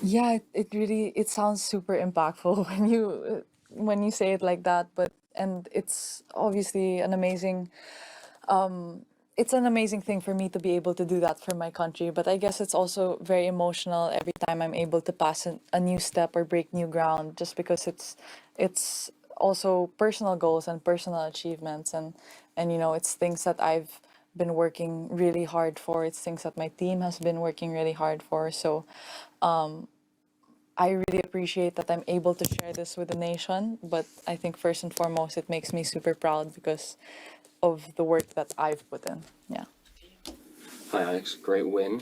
Yeah, it sounds super impactful when you say it like that, but and it's obviously it's an amazing thing for me to be able to do that for my country, but I guess it's also very emotional every time I'm able to pass a new step or break new ground, just because it's also personal goals and personal achievements, and it's things that I've been working really hard for. It's things that my team has been working really hard for. So I really appreciate that I'm able to share this with the nation, but I think first and foremost, it makes me super proud because of the work that I've put in. Yeah. Hi, Alex. Great win.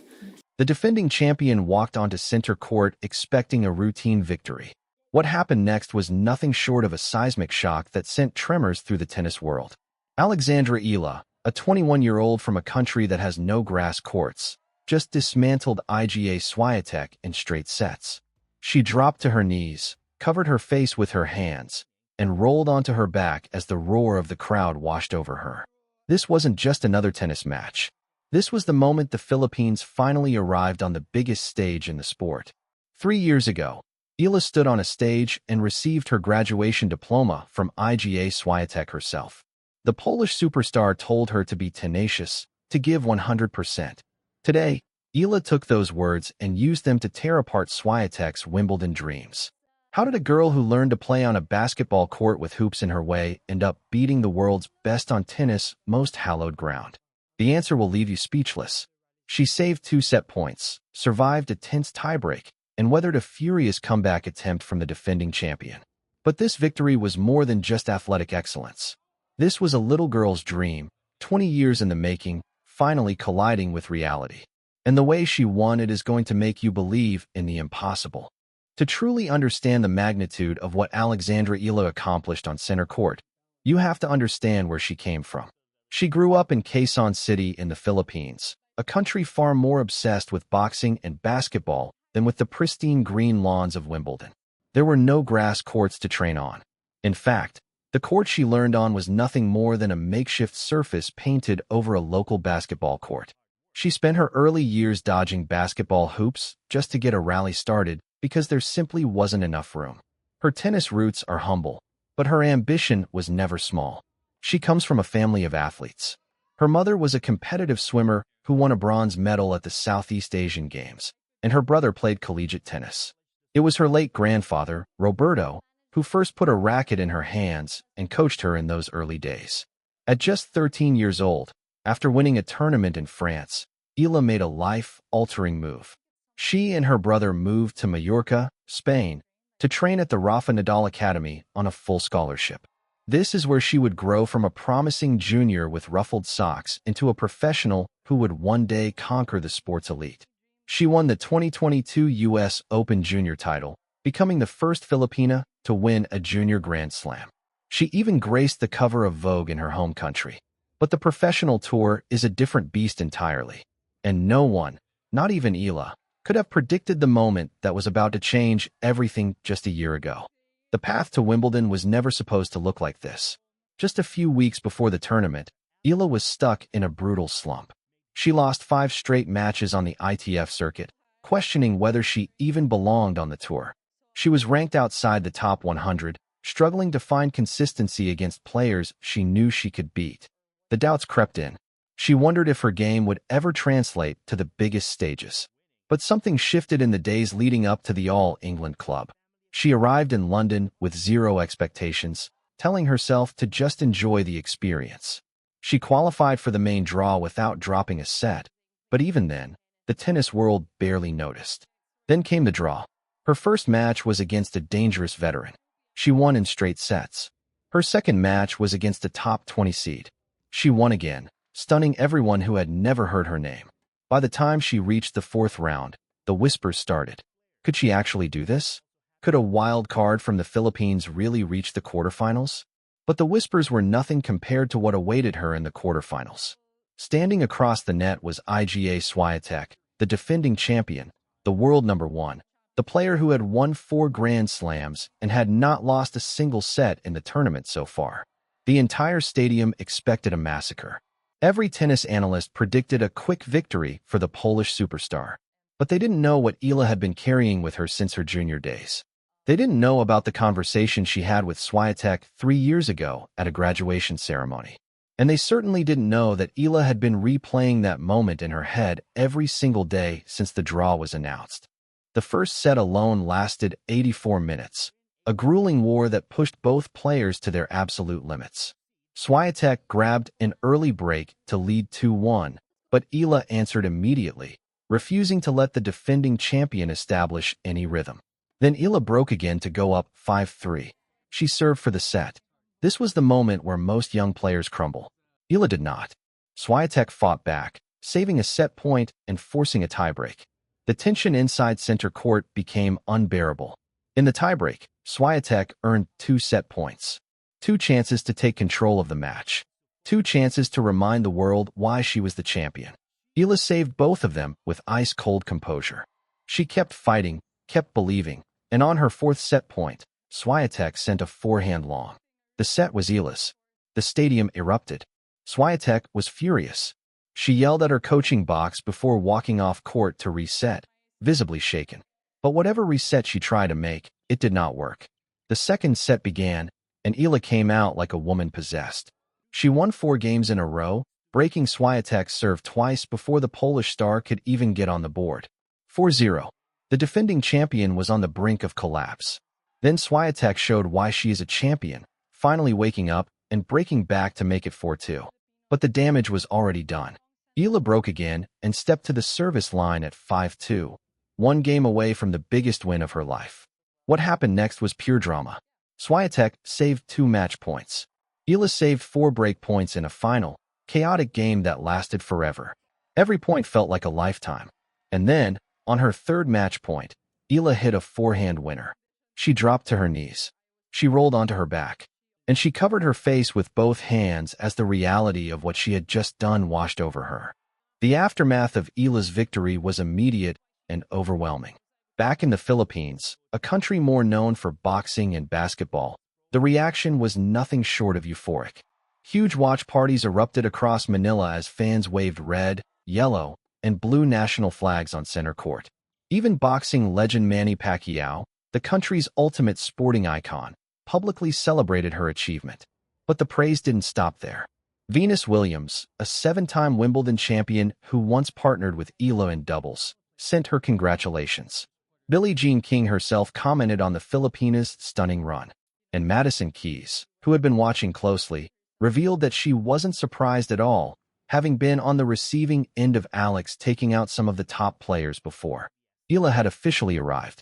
The defending champion walked onto center court expecting a routine victory. What happened next was nothing short of a seismic shock that sent tremors through the tennis world. Alexandra Eala, a 21-year-old from a country that has no grass courts, just dismantled Iga Swiatek in straight sets. She dropped to her knees, covered her face with her hands, and rolled onto her back as the roar of the crowd washed over her. This wasn't just another tennis match. This was the moment the Philippines finally arrived on the biggest stage in the sport. 3 years ago, Eala stood on a stage and received her graduation diploma from Iga Swiatek herself. The Polish superstar told her to be tenacious, to give 100%. Today, Eala took those words and used them to tear apart Swiatek's Wimbledon dreams. How did a girl who learned to play on a basketball court with hoops in her way end up beating the world's best on tennis' most hallowed ground? The answer will leave you speechless. She saved 2 set points, survived a tense tiebreak, and weathered a furious comeback attempt from the defending champion. But this victory was more than just athletic excellence. This was a little girl's dream, 20 years in the making, finally colliding with reality. And the way she won it is going to make you believe in the impossible. To truly understand the magnitude of what Alexandra Eala accomplished on center court, you have to understand where she came from. She grew up in Quezon City in the Philippines, a country far more obsessed with boxing and basketball than with the pristine green lawns of Wimbledon. There were no grass courts to train on. In fact, the court she learned on was nothing more than a makeshift surface painted over a local basketball court. She spent her early years dodging basketball hoops just to get a rally started because there simply wasn't enough room. Her tennis roots are humble, but her ambition was never small. She comes from a family of athletes. Her mother was a competitive swimmer who won a bronze medal at the Southeast Asian Games, and her brother played collegiate tennis. It was her late grandfather, Roberto, who first put a racket in her hands and coached her in those early days. At just 13 years old, after winning a tournament in France, Eala made a life-altering move. She and her brother moved to Mallorca, Spain, to train at the Rafa Nadal Academy on a full scholarship. This is where she would grow from a promising junior with ruffled socks into a professional who would one day conquer the sport's elite. She won the 2022 U.S. Open Junior title, becoming the first Filipina to win a junior Grand Slam. She even graced the cover of Vogue in her home country. But the professional tour is a different beast entirely. And no one, not even Eala, could have predicted the moment that was about to change everything just a year ago. The path to Wimbledon was never supposed to look like this. Just a few weeks before the tournament, Eala was stuck in a brutal slump. She lost 5 straight matches on the ITF circuit, questioning whether she even belonged on the tour. She was ranked outside the top 100, struggling to find consistency against players she knew she could beat. The doubts crept in. She wondered if her game would ever translate to the biggest stages. But something shifted in the days leading up to the All England Club. She arrived in London with zero expectations, telling herself to just enjoy the experience. She qualified for the main draw without dropping a set, but even then, the tennis world barely noticed. Then came the draw. Her first match was against a dangerous veteran. She won in straight sets. Her second match was against a top 20 seed. She won again, stunning everyone who had never heard her name. By the time she reached the 4th round, the whispers started. Could she actually do this? Could a wild card from the Philippines really reach the quarterfinals? But the whispers were nothing compared to what awaited her in the quarterfinals. Standing across the net was Iga Swiatek, the defending champion, the world number 1, the player who had won 4 Grand Slams and had not lost a single set in the tournament so far. The entire stadium expected a massacre. Every tennis analyst predicted a quick victory for the Polish superstar. But they didn't know what Eala had been carrying with her since her junior days. They didn't know about the conversation she had with Swiatek 3 years ago at a graduation ceremony. And they certainly didn't know that Eala had been replaying that moment in her head every single day since the draw was announced. The first set alone lasted 84 minutes, a grueling war that pushed both players to their absolute limits. Swiatek grabbed an early break to lead 2-1, but Eala answered immediately, refusing to let the defending champion establish any rhythm. Then Eala broke again to go up 5-3. She served for the set. This was the moment where most young players crumble. Eala did not. Swiatek fought back, saving a set point and forcing a tiebreak. The tension inside center court became unbearable. In the tiebreak, Swiatek earned 2 set points. 2 chances to take control of the match. 2 chances to remind the world why she was the champion. Eala saved both of them with ice-cold composure. She kept fighting, kept believing, and on her 4th set point, Swiatek sent a forehand long. The set was Eala's. The stadium erupted. Swiatek was furious. She yelled at her coaching box before walking off court to reset, visibly shaken. But whatever reset she tried to make, it did not work. The second set began, and Eala came out like a woman possessed. She won 4 games in a row, breaking Swiatek's serve twice before the Polish star could even get on the board. 4-0. The defending champion was on the brink of collapse. Then Swiatek showed why she is a champion, finally waking up and breaking back to make it 4-2. But the damage was already done. Eala broke again and stepped to the service line at 5-2, 1 game away from the biggest win of her life. What happened next was pure drama. Swiatek saved 2 match points. Eala saved 4 break points in a final, chaotic game that lasted forever. Every point felt like a lifetime. And then, on her 3rd match point, Eala hit a forehand winner. She dropped to her knees. She rolled onto her back. And she covered her face with both hands as the reality of what she had just done washed over her. The aftermath of Eala's victory was immediate and overwhelming. Back in the Philippines, a country more known for boxing and basketball, the reaction was nothing short of euphoric. Huge watch parties erupted across Manila as fans waved red, yellow, and blue national flags on center court. Even boxing legend Manny Pacquiao, the country's ultimate sporting icon, publicly celebrated her achievement. But the praise didn't stop there. Venus Williams, a 7-time Wimbledon champion who once partnered with Eala in doubles, sent her congratulations. Billie Jean King herself commented on the Filipinas' stunning run. And Madison Keys, who had been watching closely, revealed that she wasn't surprised at all, having been on the receiving end of Alex taking out some of the top players before. Eala had officially arrived.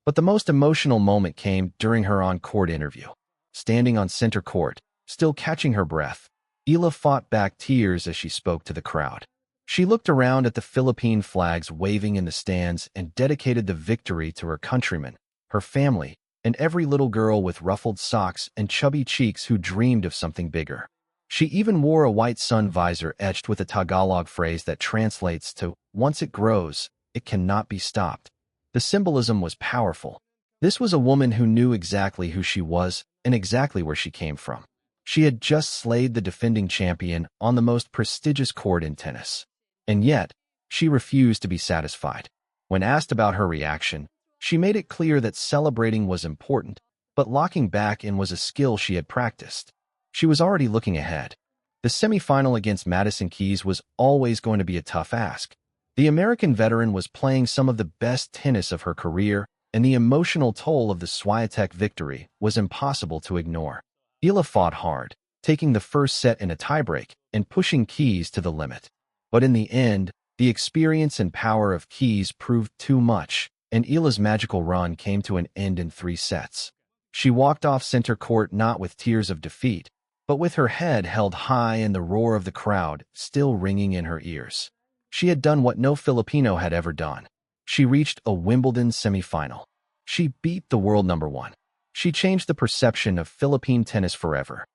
But the most emotional moment came during her on-court interview. Standing on center court, still catching her breath, Eala fought back tears as she spoke to the crowd. She looked around at the Philippine flags waving in the stands and dedicated the victory to her countrymen, her family, and every little girl with ruffled socks and chubby cheeks who dreamed of something bigger. She even wore a white sun visor etched with a Tagalog phrase that translates to, "Once it grows, it cannot be stopped." The symbolism was powerful. This was a woman who knew exactly who she was and exactly where she came from. She had just slayed the defending champion on the most prestigious court in tennis. And yet, she refused to be satisfied. When asked about her reaction, she made it clear that celebrating was important, but locking back in was a skill she had practiced. She was already looking ahead. The semifinal against Madison Keys was always going to be a tough ask. The American veteran was playing some of the best tennis of her career, and the emotional toll of the Swiatek victory was impossible to ignore. Eala fought hard, taking the first set in a tiebreak and pushing Keys to the limit. But in the end, the experience and power of Keys proved too much, and Eala's magical run came to an end in 3 sets. She walked off center court not with tears of defeat, but with her head held high and the roar of the crowd still ringing in her ears. She had done what no Filipino had ever done. She reached a Wimbledon semifinal. She beat the world number 1. She changed the perception of Philippine tennis forever.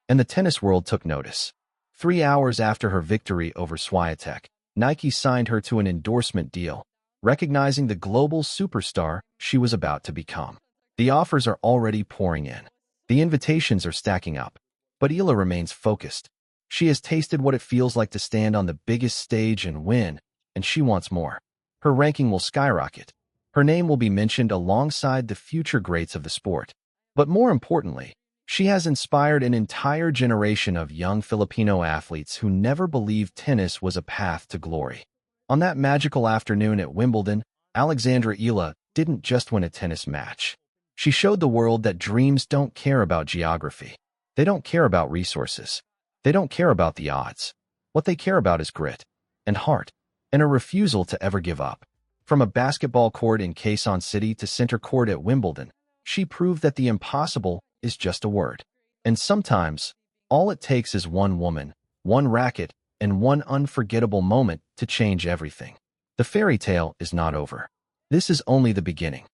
And the tennis world took notice. 3 hours after her victory over Swiatek, Nike signed her to an endorsement deal, recognizing the global superstar she was about to become. The offers are already pouring in. The invitations are stacking up. But Eala remains focused. She has tasted what it feels like to stand on the biggest stage and win, and she wants more. her ranking will skyrocket. Her name will be mentioned alongside the future greats of the sport. But more importantly, she has inspired an entire generation of young Filipino athletes who never believed tennis was a path to glory. On that magical afternoon at Wimbledon, Alexandra Eala didn't just win a tennis match. She showed the world that dreams don't care about geography. They don't care about resources. They don't care about the odds. What they care about is grit and heart and a refusal to ever give up. From a basketball court in Quezon City to center court at Wimbledon, she proved that the impossible is just a word. And sometimes, all it takes is one woman, one racket, and one unforgettable moment to change everything. The fairy tale is not over. This is only the beginning.